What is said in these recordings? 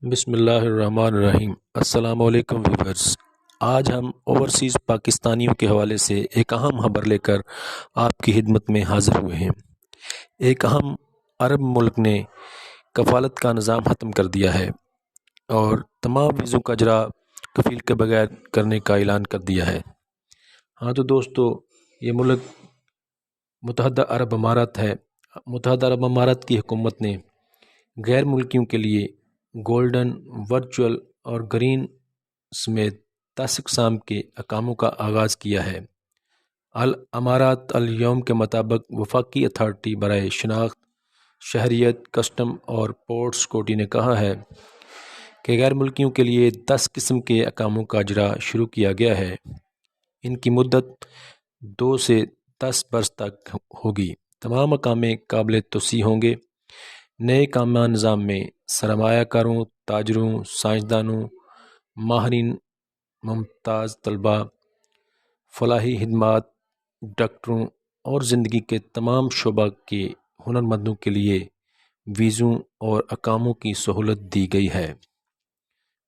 بسم اللہ الرحمن الرحیم۔ السلام علیکم ویورز، آج ہم اوورسیز پاکستانیوں کے حوالے سے ایک اہم خبر لے کر آپ کی خدمت میں حاضر ہوئے ہیں۔ ایک اہم عرب ملک نے کفالت کا نظام ختم کر دیا ہے اور تمام ویزوں کا اجرا کفیل کے بغیر کرنے کا اعلان کر دیا ہے۔ ہاں تو دوستو، یہ ملک متحدہ عرب امارات ہے۔ متحدہ عرب امارات کی حکومت نے غیر ملکیوں کے لیے گولڈن، ورچوئل اور گرین سمیت 10 اقسام کے اقاموں کا آغاز کیا ہے۔ الامارات الیوم کے مطابق وفاقی اتھارٹی برائے شناخت، شہریت، کسٹم اور پورٹ سیکورٹی نے کہا ہے کہ غیر ملکیوں کے لیے 10 قسم کے اقاموں کا اجرا شروع کیا گیا ہے۔ ان کی مدت 2 سے 10 برس تک ہوگی۔ تمام اقامے قابل توسیع ہوں گے۔ نئے اقامہ نظام میں سرمایہ کاروں، تاجروں، سائنسدانوں، ماہرین، ممتاز طلباء، فلاحی خدمات، ڈاکٹروں اور زندگی کے تمام شعبہ کے ہنرمندوں کے لیے ویزوں اور اقاموں کی سہولت دی گئی ہے۔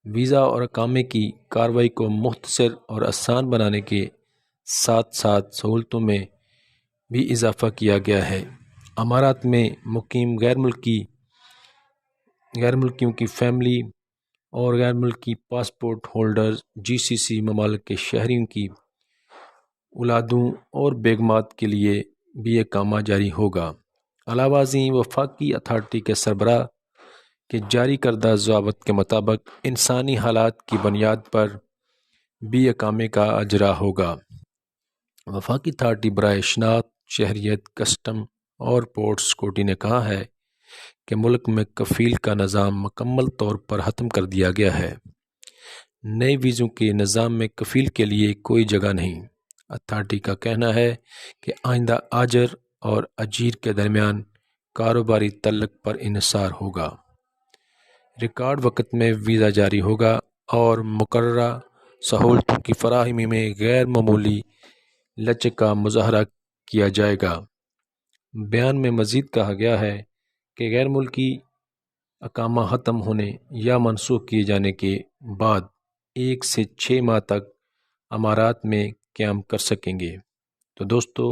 ویزا اور اقامے کی کارروائی کو مختصر اور آسان بنانے کے ساتھ ساتھ سہولتوں میں بھی اضافہ کیا گیا ہے۔ امارات میں مقیم غیر ملکیوں کی فیملی اور غیر ملکی پاسپورٹ ہولڈرز GCC ممالک کے شہریوں کی اولادوں اور بیگمات کے لیے بھی اقامہ جاری ہوگا۔ علاوہ ازیں وفاقی اتھارٹی کے سربراہ کے جاری کردہ ضوابط کے مطابق انسانی حالات کی بنیاد پر بھی اقامے کا اجرا ہوگا۔ وفاقی اتھارٹی برائے شناخت، شہریت، کسٹم اور پورٹ سیکورٹی نے کہا ہے کہ ملک میں کفیل کا نظام مکمل طور پر ختم کر دیا گیا ہے۔ نئے ویزوں کے نظام میں کفیل کے لیے کوئی جگہ نہیں۔ اتھارٹی کا کہنا ہے کہ آئندہ آجر اور اجیر کے درمیان کاروباری تعلق پر انحصار ہوگا۔ ریکارڈ وقت میں ویزا جاری ہوگا اور مقررہ سہولتوں کی فراہمی میں غیر معمولی لچک کا مظاہرہ کیا جائے گا۔ بیان میں مزید کہا گیا ہے کہ غیر ملکی اقامہ ختم ہونے یا منسوخ کیے جانے کے بعد 1 سے 6 ماہ تک امارات میں قیام کر سکیں گے۔ تو دوستو،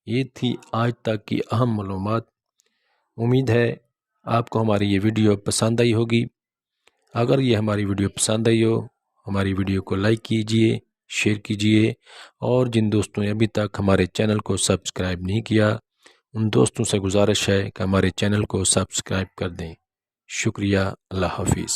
یہ تھی آج تک کی اہم معلومات۔ امید ہے آپ کو ہماری یہ ویڈیو پسند آئی ہوگی۔ اگر یہ ہماری ویڈیو پسند آئی ہو، ہماری ویڈیو کو لائک کیجئے، شیئر کیجئے اور جن دوستوں نے ابھی تک ہمارے چینل کو سبسکرائب نہیں کیا، ان دوستوں سے گزارش ہے کہ ہمارے چینل کو سبسکرائب کر دیں۔ شکریہ۔ اللہ حافظ۔